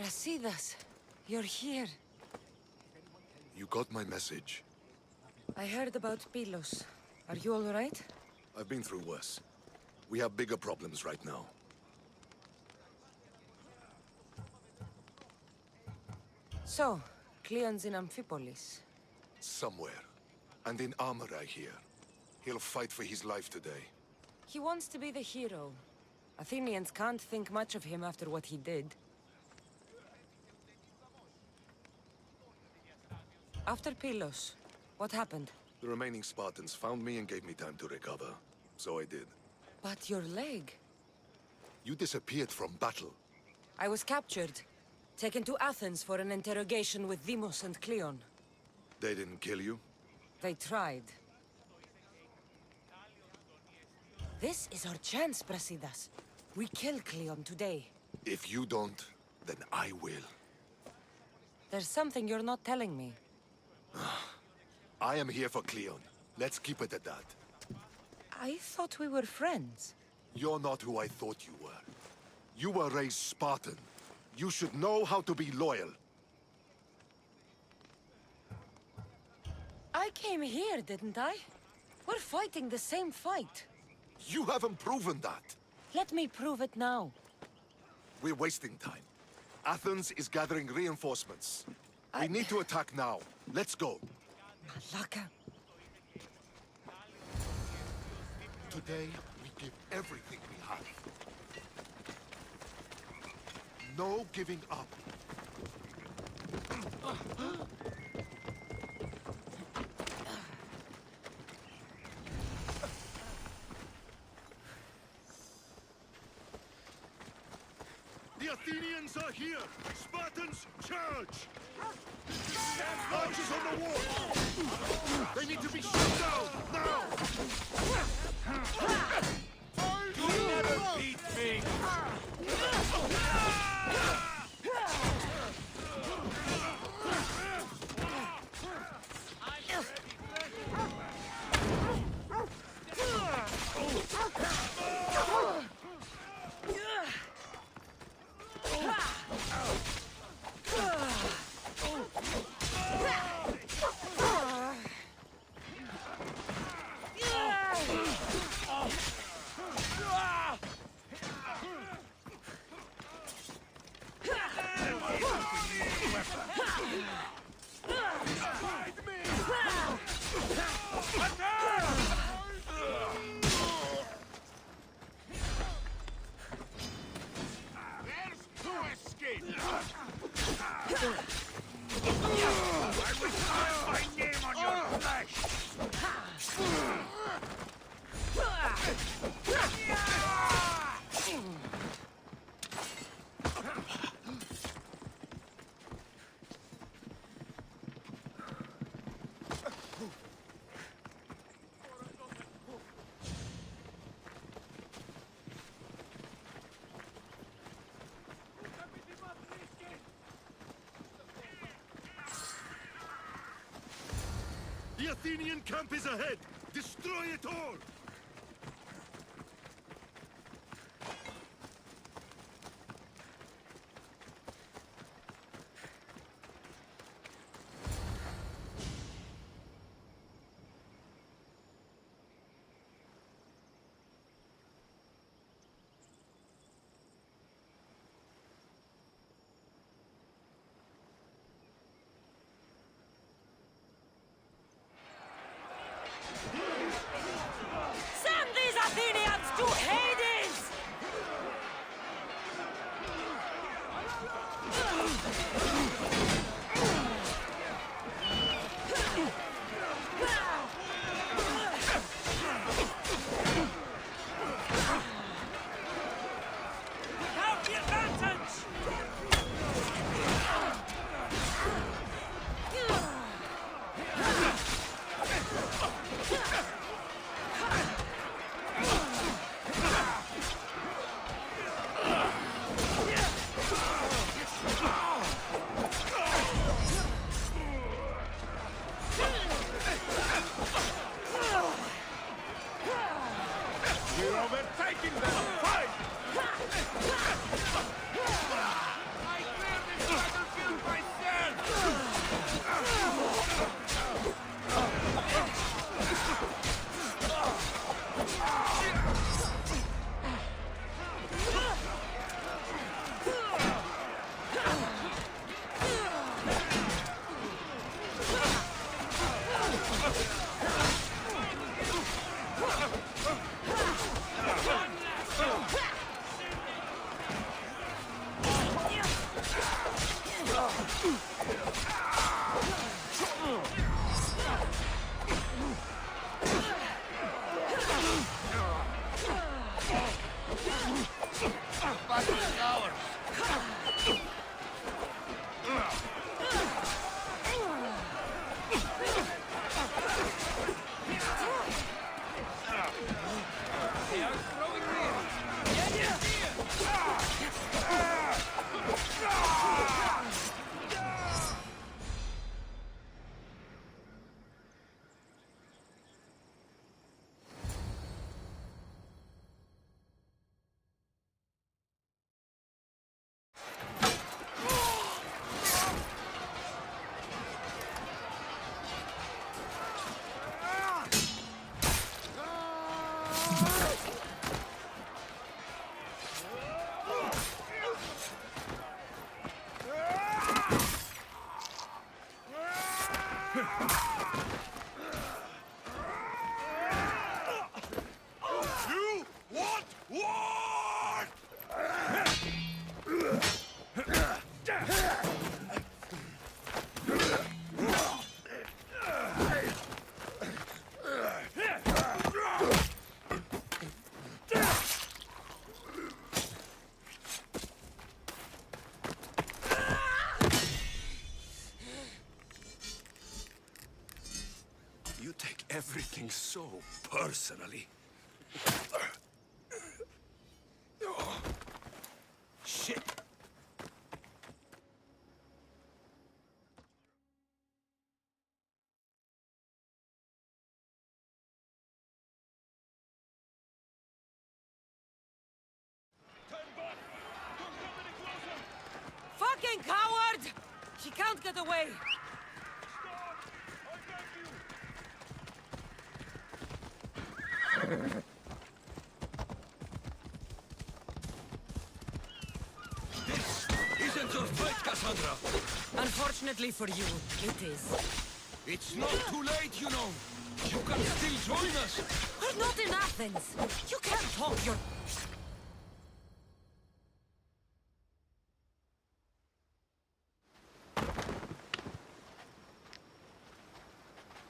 Brasidas, you're here. You got my message. I heard about Pilos. Are you all right? I've been through worse. We have bigger problems right now. So, Cleon's in Amphipolis. Somewhere. And in armor, I hear. He'll fight for his life today. He wants to be the hero. Athenians can't think much of him after what he did. After Pylos, what happened? The remaining Spartans found me and gave me time to recover. So I did. But your leg? You disappeared from battle. I was captured. Taken to Athens for an interrogation with Deimos and Cleon. They didn't kill you? They tried. This is our chance, Brasidas. We kill Cleon today. If you don't, then I will. There's something you're not telling me. I am here for Cleon. Let's keep it at that. I thought we were friends. You're not who I thought you were. You were raised Spartan. You should know how to be loyal. I came here, didn't I? We're fighting the same fight. You haven't proven that. Let me prove it now. We're wasting time. Athens is gathering reinforcements. We need to attack now. Let's go. Malaka. Today, we give everything we have. No giving up. The Athenians are here! Spartans, charge! Archers on the wall! They need to be shot down, now! You'll never beat me! The Athenian camp is ahead! Destroy it all! Send these Athenians to Hades! Have the advantage! We're overtaking them! Fight! I clear this Battlefield myself! Battle is ours! They are throwing rear! Get in here! You want war? You take everything so personally. Shit. Fucking coward! She can't get away! Isn't your fight, Cassandra? Unfortunately for you, it is. It's not too late, you know. You can still join us. We're not in Athens! You can't talk your...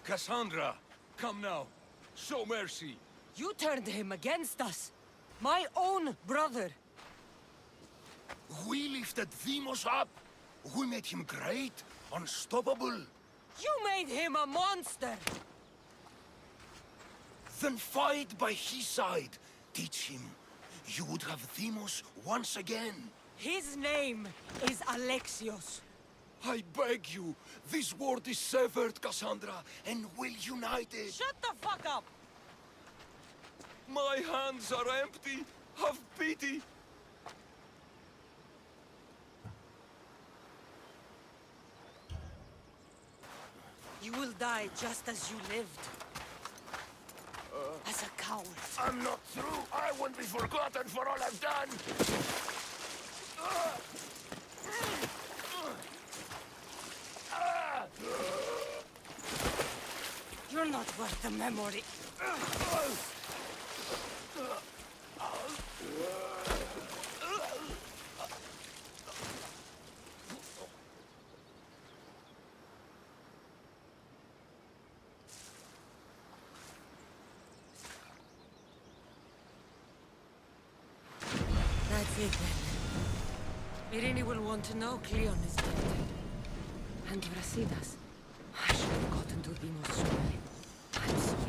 Cassandra, come now. Show mercy. You turned him against us! My own brother! We lifted Demos up. We made him great, unstoppable. You made him a monster! Then fight by his side. Teach him. You would have Demos once again. His name is Alexios. I beg you, this world is severed, Cassandra, and we'll unite it. Shut the fuck up! My hands are empty. Have pity. You will die just as you lived. As a coward. I'm not through. I won't be forgotten for all I've done. You're not worth the memory. That's it then. Irini will want to know Cleon is dead. And Brasidas. I should have gotten to Demos sooner. I'm sorry.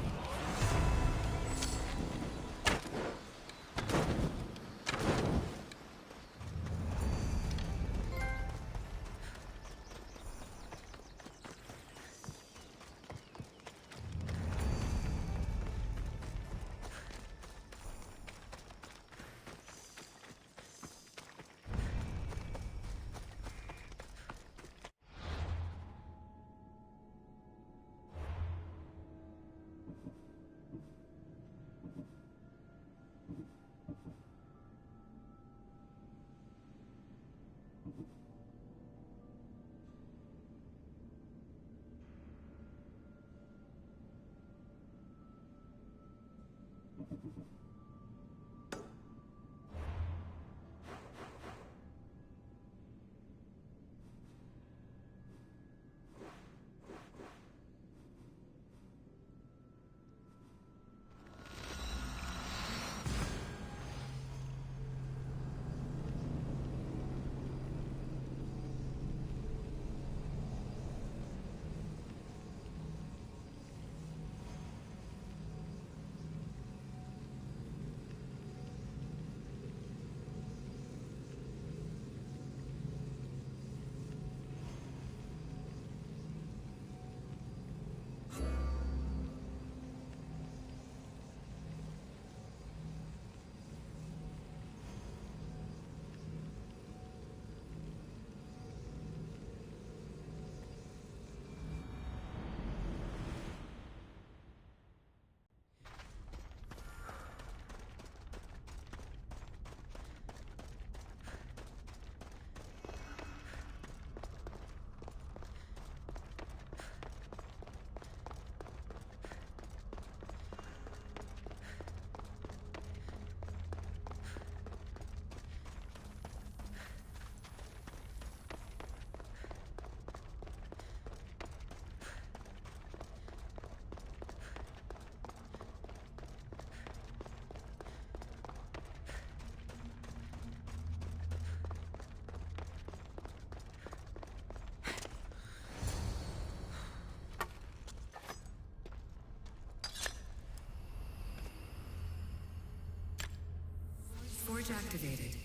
Storage activated.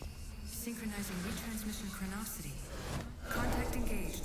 Synchronizing retransmission chronicity. Contact engaged.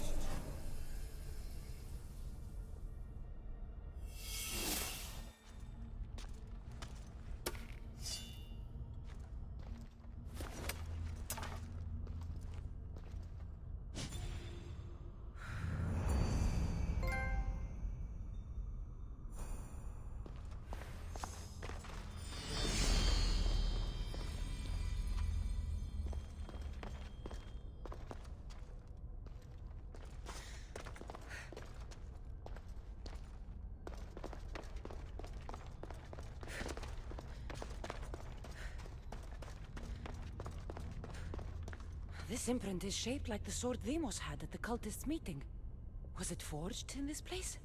This imprint is shaped like the sword Demos had at the cultists' meeting. Was it forged in this place?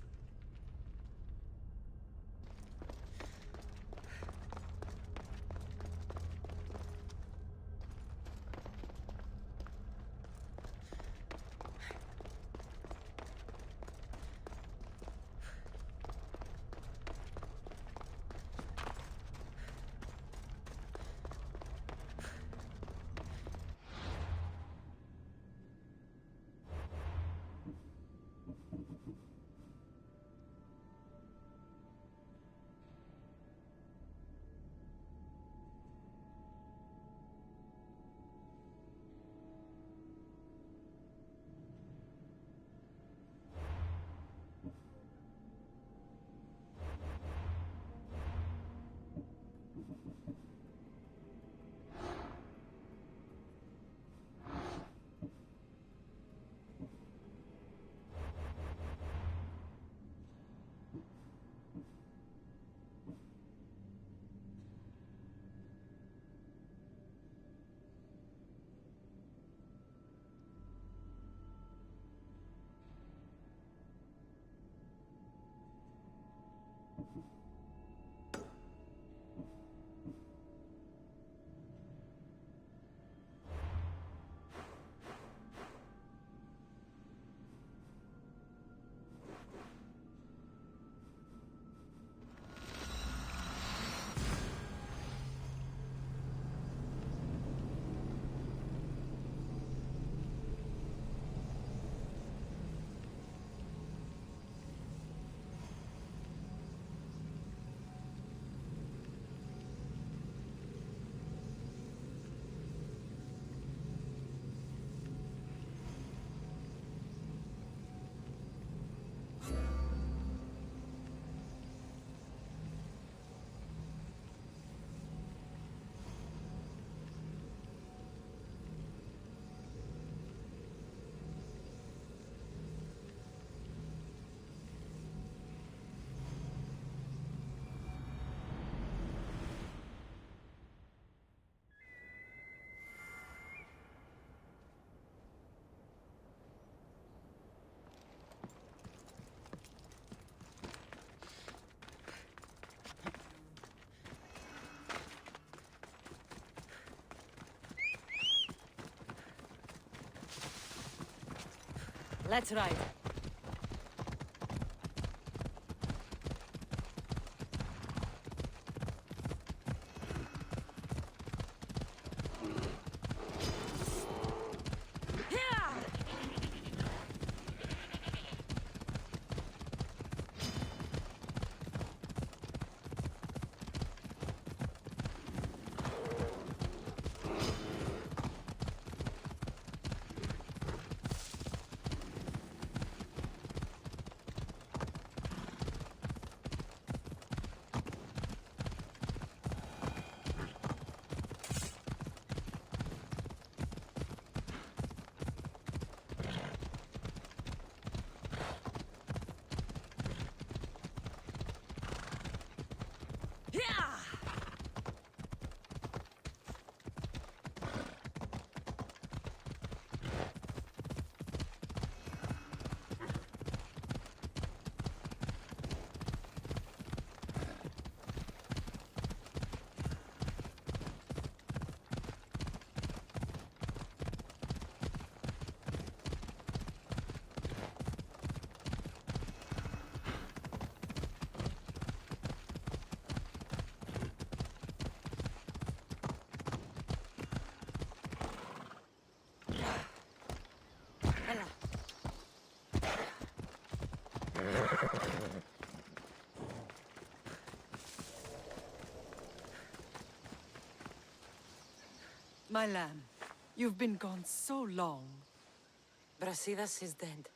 Let's ride. My lamb, you've been gone so long. Brasidas is dead.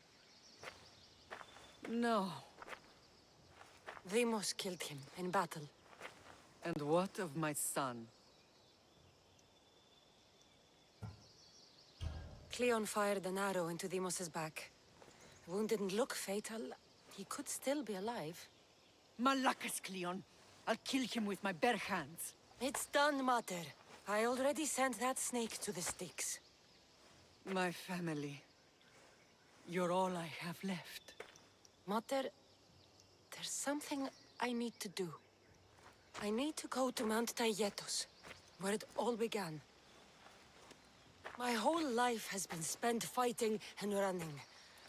No. Vimos killed him in battle. And what of my son? Cleon fired an arrow into Deimos' back. The wound didn't look fatal. He could still be alive. Malakas, Cleon. I'll kill him with my bare hands. It's done, Mater. I already sent that snake to the sticks. My family. You're all I have left. Mater, there's something I need to do. I need to go to Mount Tayetos, where it all began. My whole life has been spent fighting and running.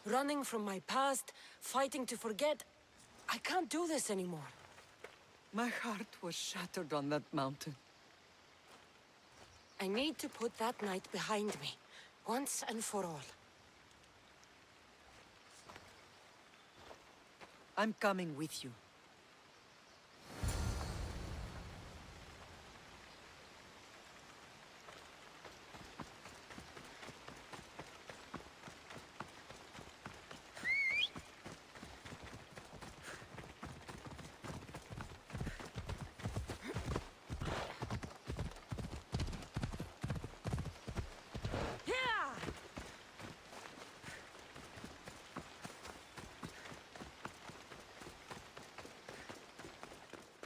Running from my past, fighting to forget. I can't do this anymore. My heart was shattered on that mountain. I need to put that night behind me, once and for all. I'm coming with you.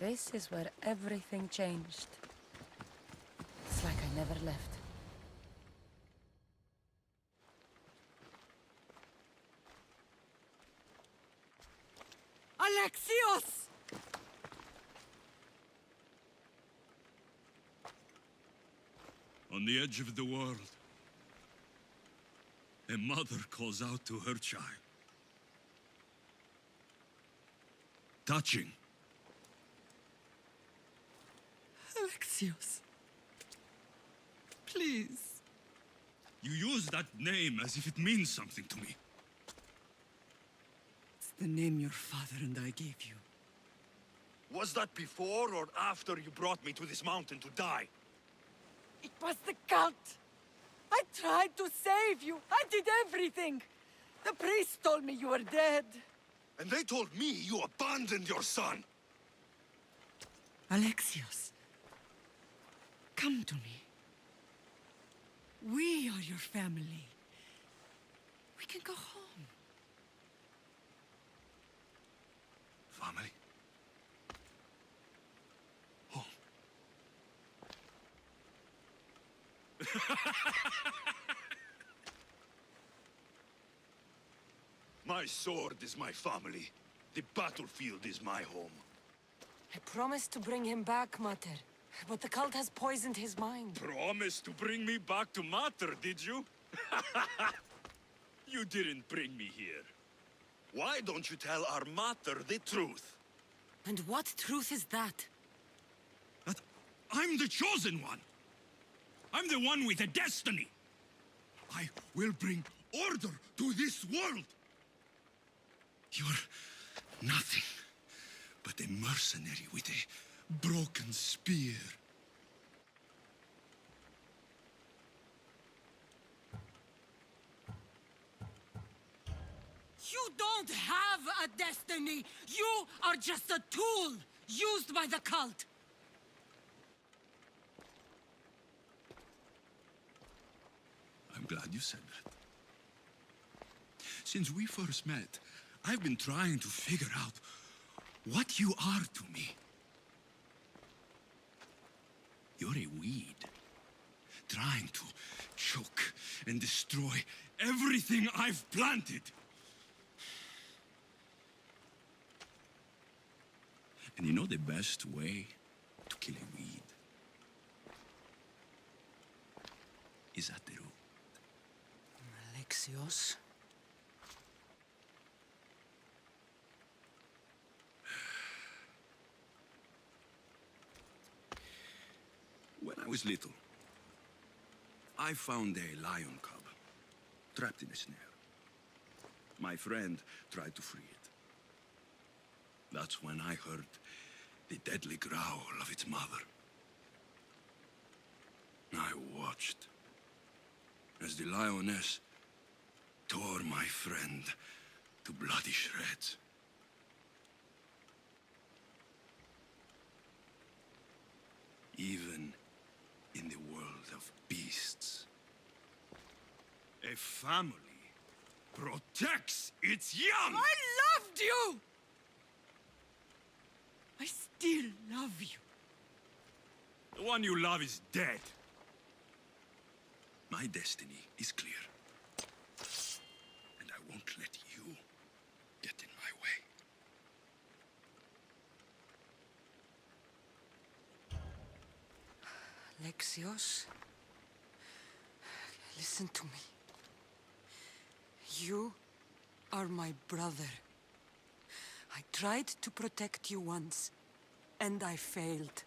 This is where everything changed. It's like I never left. Alexios! On the edge of the world, a mother calls out to her child. Touching. Alexios. Please. You use that name as if it means something to me. It's the name your father and I gave you. Was that before or after you brought me to this mountain to die? It was the cult! I tried to save you! I did everything! The priest told me you were dead. And they told me you abandoned your son! Alexios, come to me. We are your family. We can go home. Family. Home. My sword is my family. The battlefield is my home. I promised to bring him back, Mater. But the cult has poisoned his mind. Promised to bring me back to Mater, did you? You didn't bring me here. Why don't you tell our Mater the truth? And what truth is that? That I'm the chosen one. I'm the one with a destiny. I will bring order to this world. You're nothing but a mercenary with a broken spear. You don't have a destiny! You are just a tool used by the cult! I'm glad you said that. Since we first met, I've been trying to figure out what you are to me. You're a weed, trying to choke and destroy everything I've planted. And you know the best way to kill a weed is at the root. Alexios? When I was little, I found a lion cub trapped in a snare. My friend tried to free it. That's when I heard the deadly growl of its mother. I was watched as the lioness tore my friend to bloody shreds. Even in the world of beasts, a family protects its young! I loved you! I still love you. The one you love is dead. My destiny is clear. And I won't let you get in my way. Alexios, listen to me. You are my brother. I tried to protect you once, and I failed.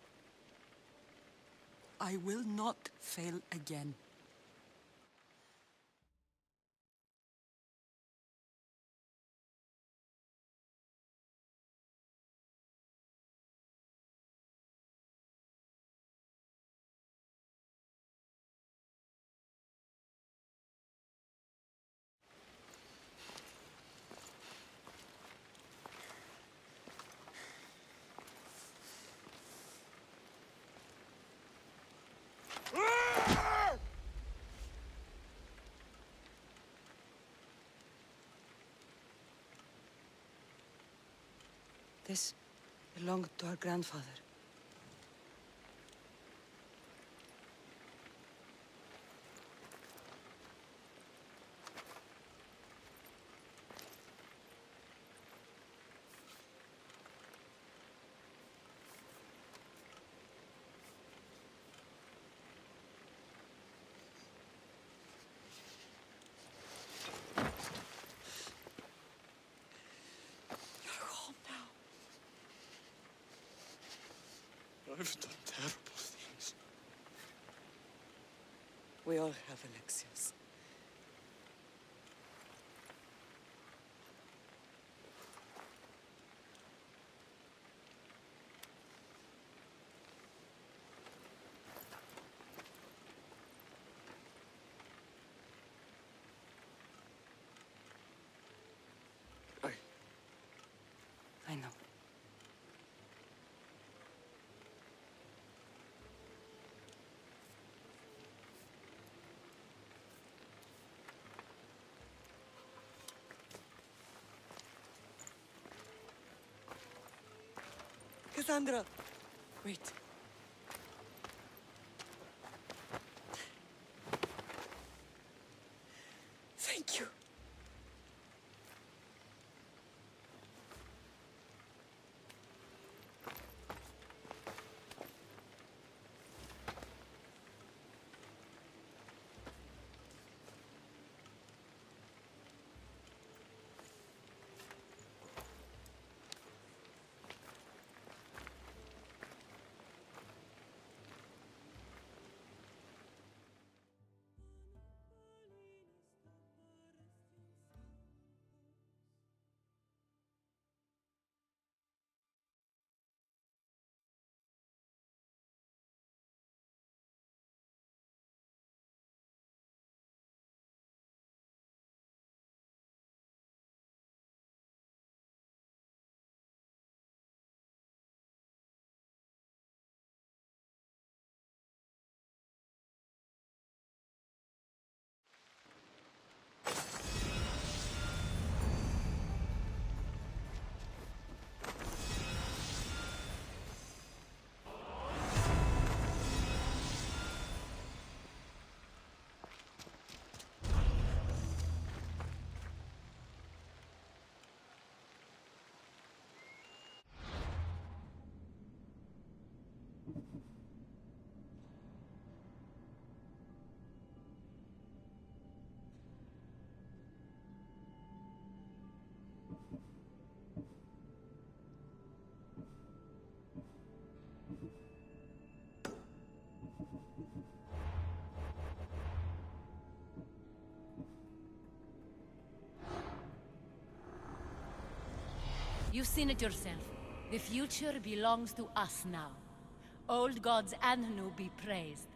I will not fail again. This belonged to our grandfather. You're home now. I've done terrible things. We all have, Alexios. I know. Cassandra, Wait. thank you. You've seen it yourself. The future belongs to us now. Old gods and new be praised.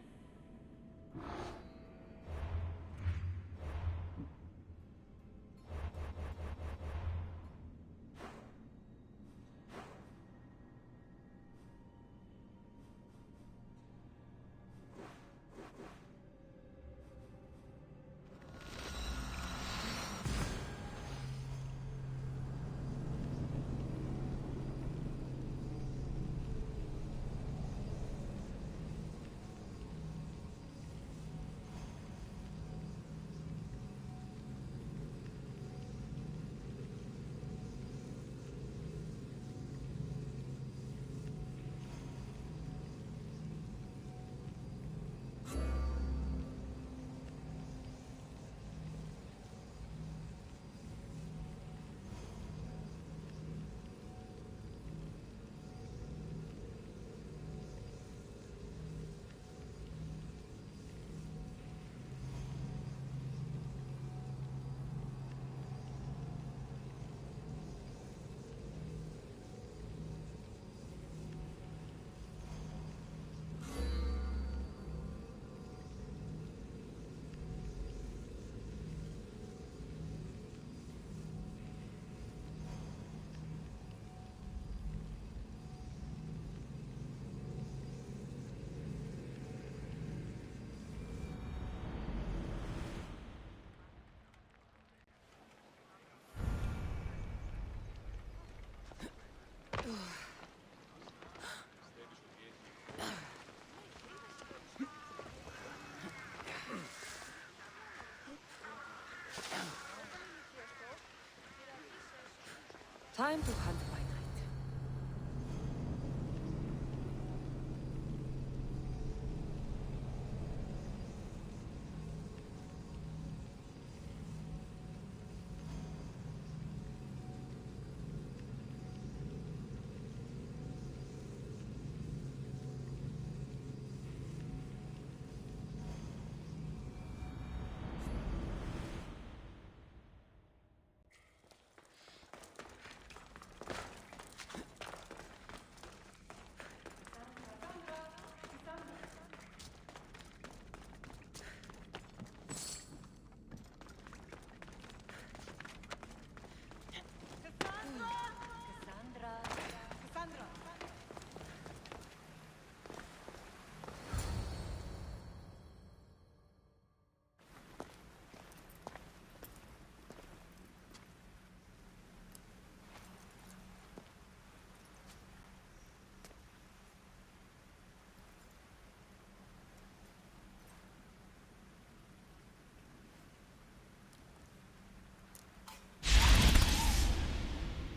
Time to hunt by night.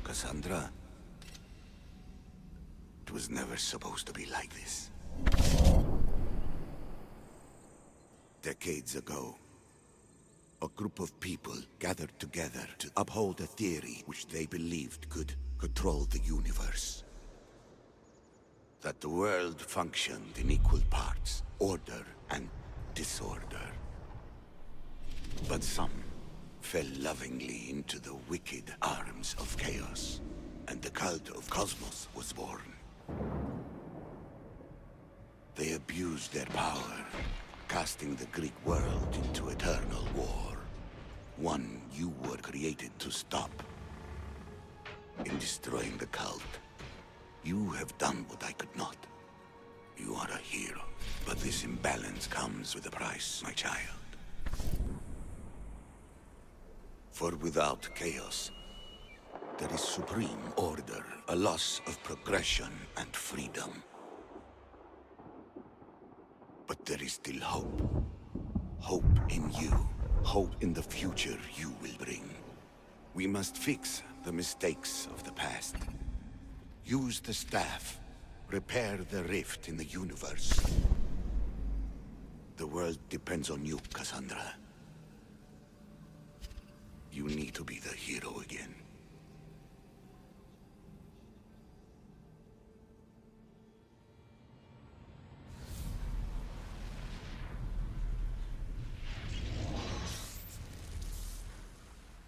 Cassandra, it was never supposed to be like this. Decades ago, a group of people gathered together to uphold a theory which they believed could control the universe. That the world functioned in equal parts, order and disorder. But some fell lovingly into the wicked arms of chaos, and the cult of Cosmos was born. They abused their power, casting the Greek world into eternal war. One you were created to stop. In destroying the cult, you have done what I could not. You are a hero, but this imbalance comes with a price, my child. For without chaos, there is supreme order, a loss of progression and freedom. But there is still hope. Hope in you. Hope in the future you will bring. We must fix the mistakes of the past. Use the staff. Repair the rift in the universe. The world depends on you, Cassandra. You need to be the hero again.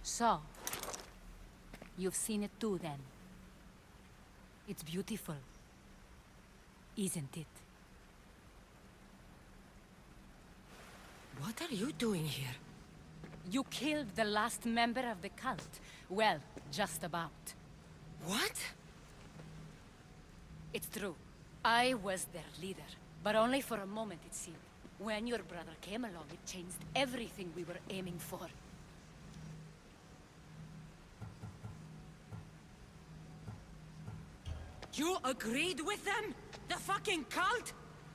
So, you've seen it too then. It's beautiful, isn't it? What are you doing here? You killed the last member of the cult. Well, just about. What? It's true. I was their leader, but only for a moment it seemed. When your brother came along, it changed everything we were aiming for. You agreed with them? The fucking cult?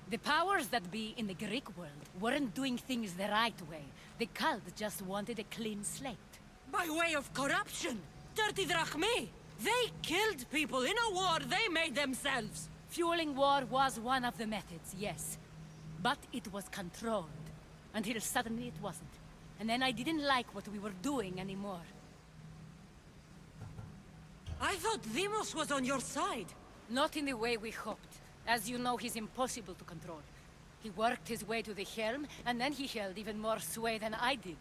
The powers that be in the Greek world weren't doing things the right way. The cult just wanted a clean slate. By way of corruption! Dirty drachmi! They killed people in a war they made themselves! Fueling war was one of the methods, yes. But it was controlled. Until suddenly it wasn't. And then I didn't like what we were doing anymore. I thought Demos was on your side. Not in the way we hoped. As you know, he's impossible to control. He worked his way to the helm, and then he held even more sway than I did.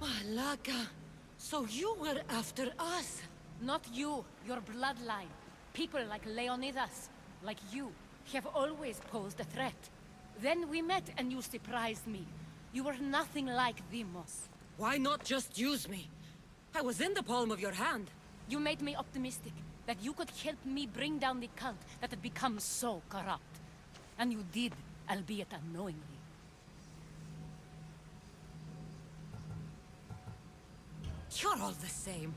Malaka, so you were after us? Not you, your bloodline. People like Leonidas, like you, have always posed a threat. Then we met and you surprised me. You were nothing like Demos. Why not just use me? I was in the palm of your hand. You made me optimistic that you could help me bring down the cult that had become so corrupt. And you did, albeit unknowingly. You're all the same.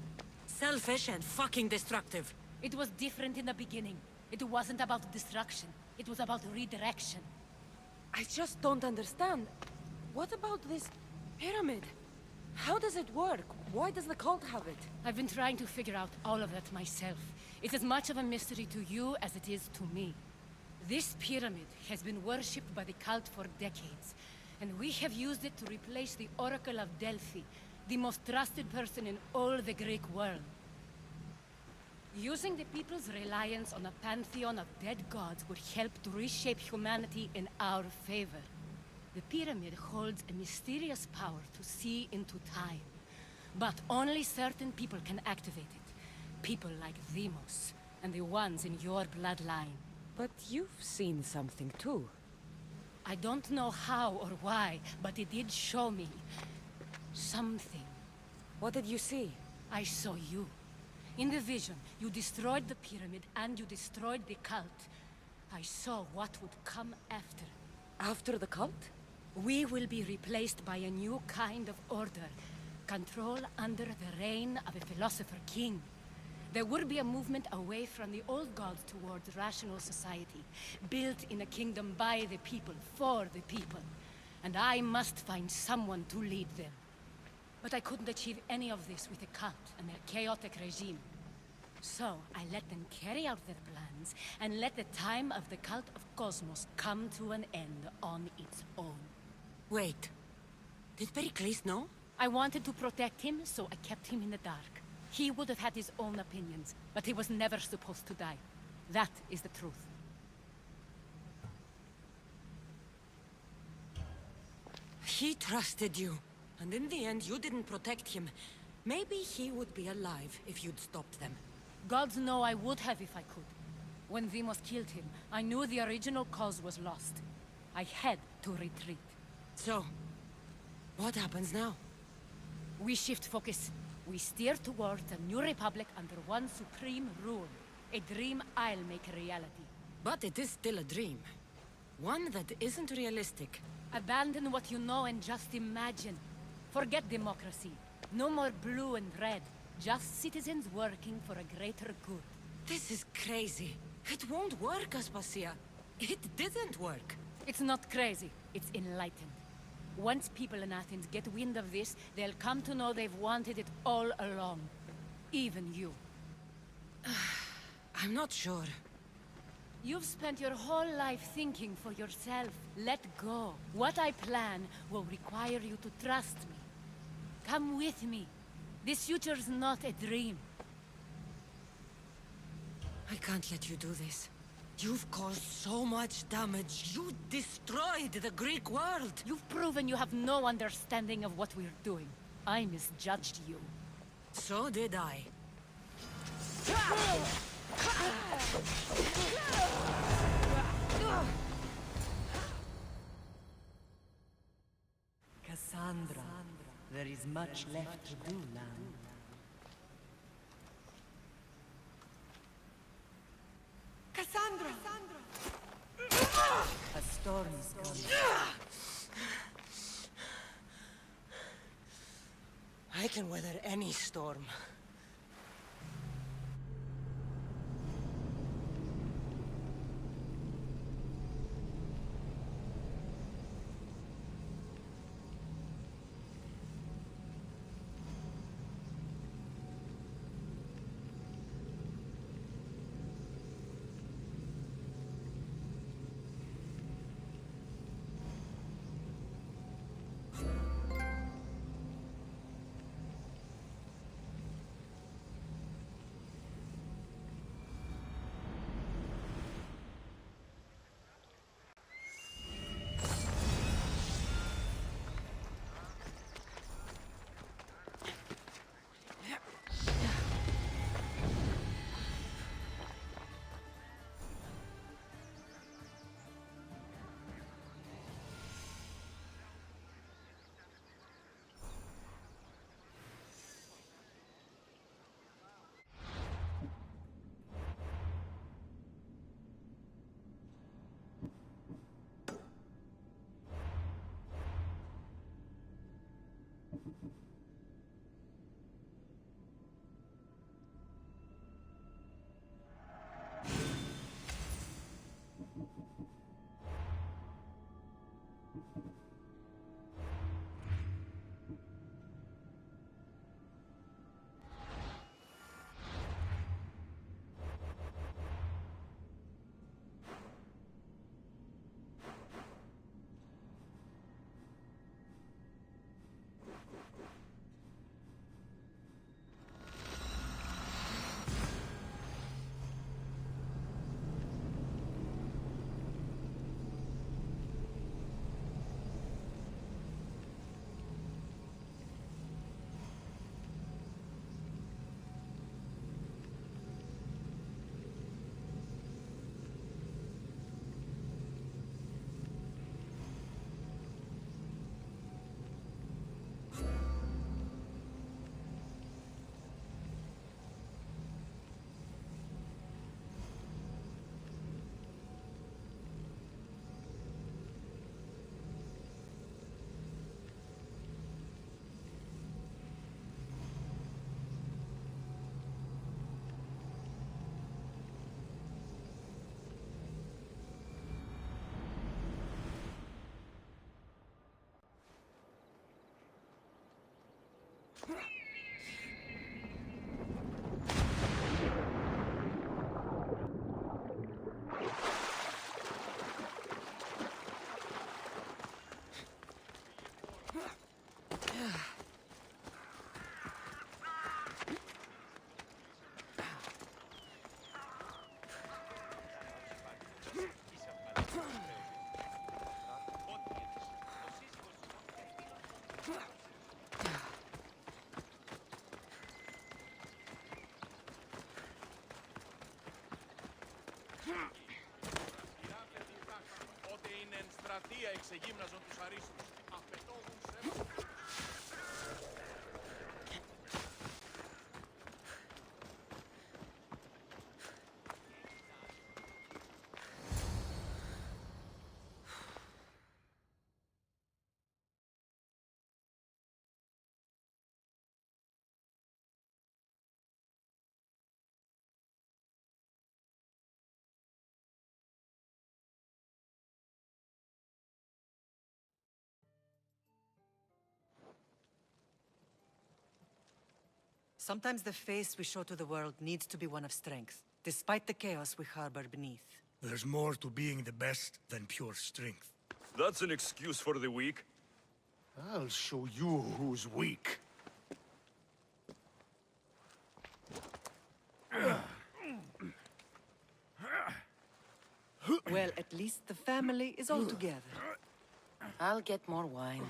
Selfish and fucking destructive. It was different in the beginning. It wasn't about destruction. It was about redirection. I just don't understand. What about this pyramid? How does it work? Why does the cult have it? I've been trying to figure out all of that myself. It's as much of a mystery to you as it is to me. This pyramid has been worshipped by the cult for decades, and we have used it to replace the Oracle of Delphi, the most trusted person in all the Greek world. Using the people's reliance on a pantheon of dead gods would help to reshape humanity in our favor. The pyramid holds a mysterious power to see into time, but only certain people can activate it. People like Demos, and the ones in your bloodline. But you've seen something too. I don't know how or why, but it did show me something. What did you see? I saw you. In the vision, you destroyed the pyramid and you destroyed the cult. I saw what would come after. After the cult? We will be replaced by a new kind of order. Control under the reign of a philosopher king. There would be a movement away from the old gods towards rational society, built in a kingdom by the people, for the people. And I must find someone to lead them. But I couldn't achieve any of this with the cult and their chaotic regime. So I let them carry out their plans, and let the time of the cult of Cosmos come to an end on its own. Wait. Did Pericles know? I wanted to protect him, so I kept him in the dark. He would have had his own opinions, but he was never supposed to die. That is the truth. He trusted you, and in the end you didn't protect him. Maybe he would be alive if you'd stopped them. Gods know I would have if I could. When Demos killed him, I knew the original cause was lost. I had to retreat. So, what happens now? We shift focus. We steer towards a new republic under one supreme rule. A dream I'll make a reality. But it is still a dream. One that isn't realistic. Abandon what you know and just imagine. Forget democracy. No more blue and red. Just citizens working for a greater good. This is crazy. It won't work, Aspasia. It didn't work. It's not crazy. It's enlightened. Once people in Athens get wind of this, they'll come to know they've wanted it all along. Even you. I'm not sure. You've spent your whole life thinking for yourself. Let go. What I plan will require you to trust me. Come with me. This future's not a dream. I can't let you do this. You've caused so much damage. You destroyed the Greek world. You've proven you have no understanding of what we're doing. I misjudged you. So did I. Cassandra, there is much left to do now. Cassandra! A storm is coming. I can weather any storm. δημοκρατία εξεγύμναζον τους αρίστους. Απαιτώμουν σε... Sometimes the face we show to the world needs to be one of strength, despite the chaos we harbor beneath. There's more to being the best than pure strength. That's an excuse for the weak. I'll show you who's weak. Well, at least the family is all together. I'll get more wine.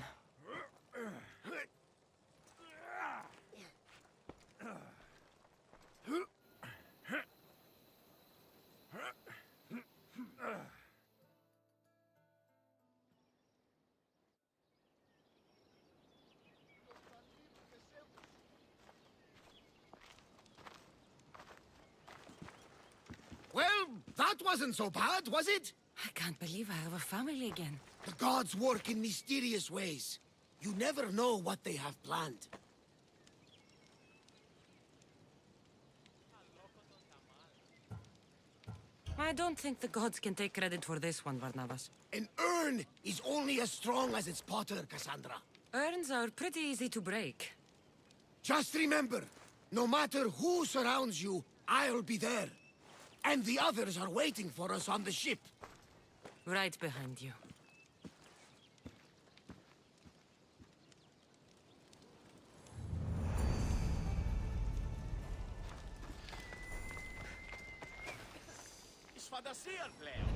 Well, that wasn't so bad, was it? I can't believe I have a family again. The gods work in mysterious ways. You never know what they have planned. I don't think the gods can take credit for this one, Barnabas. An urn is only as strong as its potter, Cassandra. Urns are pretty easy to break. Just remember, no matter who surrounds you, I'll be there. And the others are waiting for us on the ship. Right behind you. Εις φαντασίαν πλέον.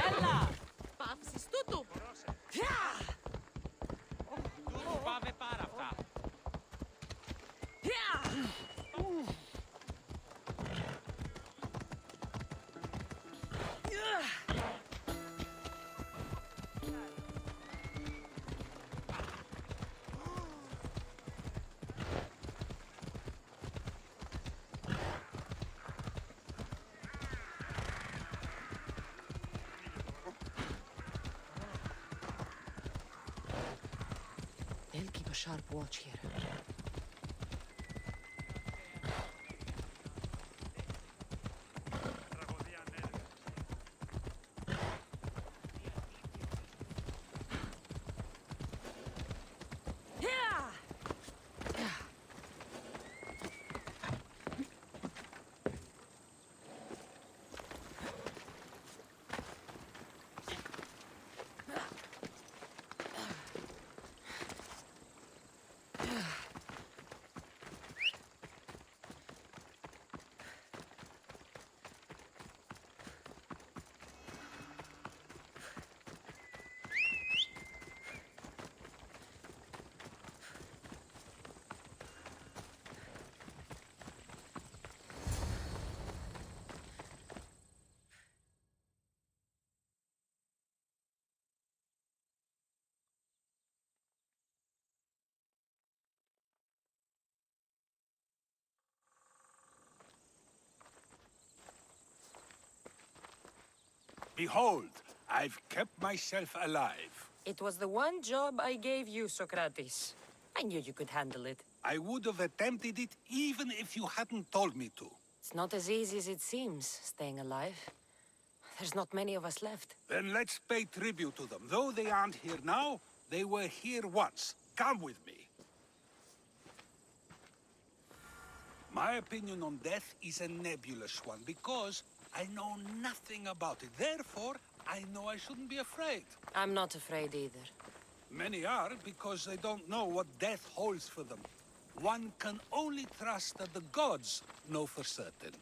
Έλα! Παύσεις τούτου! Πάμε πάρα αυτά. They'll keep a sharp watch here. Behold, I've kept myself alive. It was the one job I gave you, Socrates. I knew you could handle it. I would have attempted it even if you hadn't told me to. It's not as easy as it seems, staying alive. There's not many of us left. Then let's pay tribute to them. Though they aren't here now, they were here once. Come with me. My opinion on death is a nebulous one, because I know nothing about it. Therefore, I know I shouldn't be afraid. I'm not afraid either. Many are, because they don't know what death holds for them. One can only trust that the gods know for certain.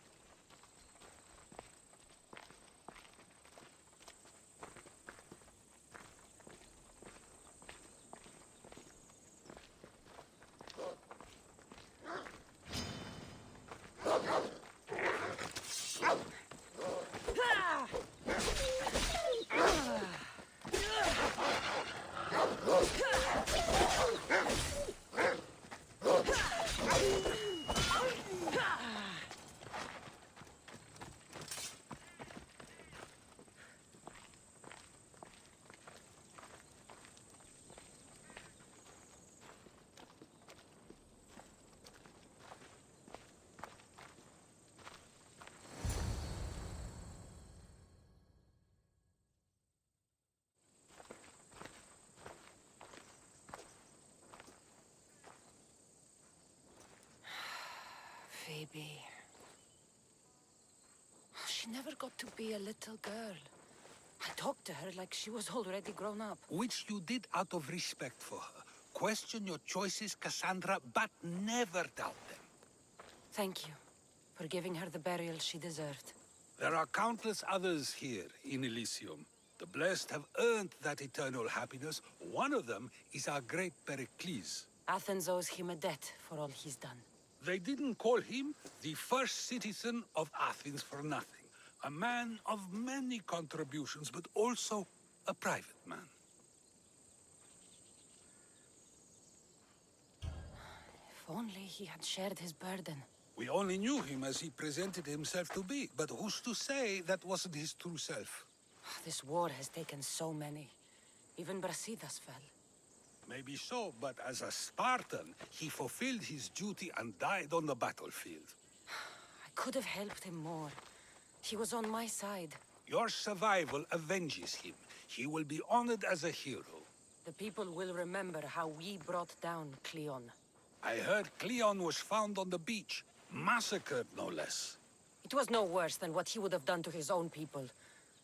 Phoebe. She never got to be a little girl. I talked to her like she was already grown up. Which you did out of respect for her. Question your choices, Cassandra, but never doubt them. Thank you for giving her the burial she deserved. There are countless others here in Elysium. The blessed have earned that eternal happiness. One of them is our great Pericles. Athens owes him a debt for all he's done. They didn't call him the first citizen of Athens for nothing. A man of many contributions, but also a private man. If only he had shared his burden. We only knew him as he presented himself to be, but who's to say that wasn't his true self? This war has taken so many. Even Brasidas fell. Maybe so, but as a Spartan, he fulfilled his duty and died on the battlefield. I could have helped him more. He was on my side. Your survival avenges him. He will be honored as a hero. The people will remember how we brought down Cleon. I heard Cleon was found on the beach, massacred no less. It was no worse than what he would have done to his own people.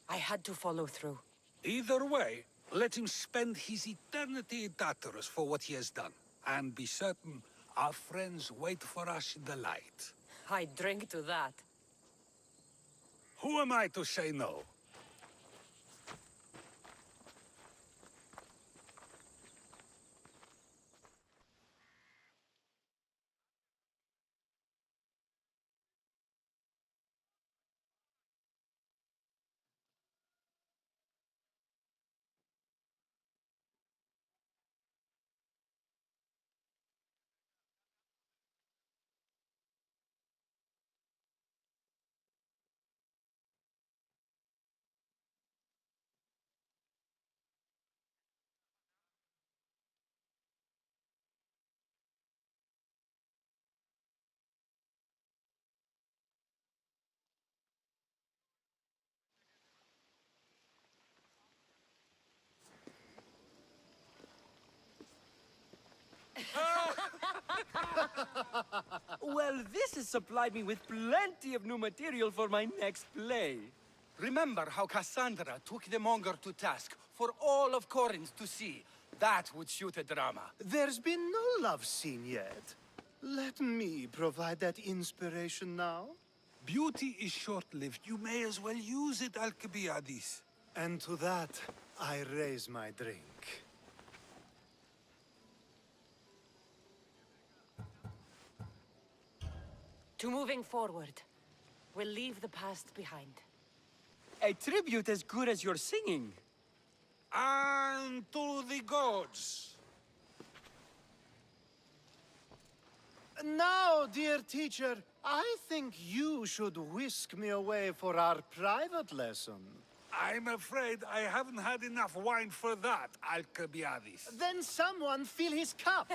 I had to follow through. Either way, Let him spend his eternity in Tartarus for what he has done. And be certain our friends wait for us in the light. I drink to that. Who am I to say no? Well, this has supplied me with plenty of new material for my next play. Remember how Cassandra took the Monger to task for all of Corinth to see? That would shoot a drama. There's been no love scene yet. Let me provide that inspiration now. Beauty is short-lived. You may as well use it, Alcibiades. And to that, I raise my drink. To moving forward. We'll leave the past behind. A tribute as good as your singing. And to the gods. Now, dear teacher, I think you should whisk me away for our private lesson. I'm afraid I haven't had enough wine for that, Alcibiades. Then someone fill his cup.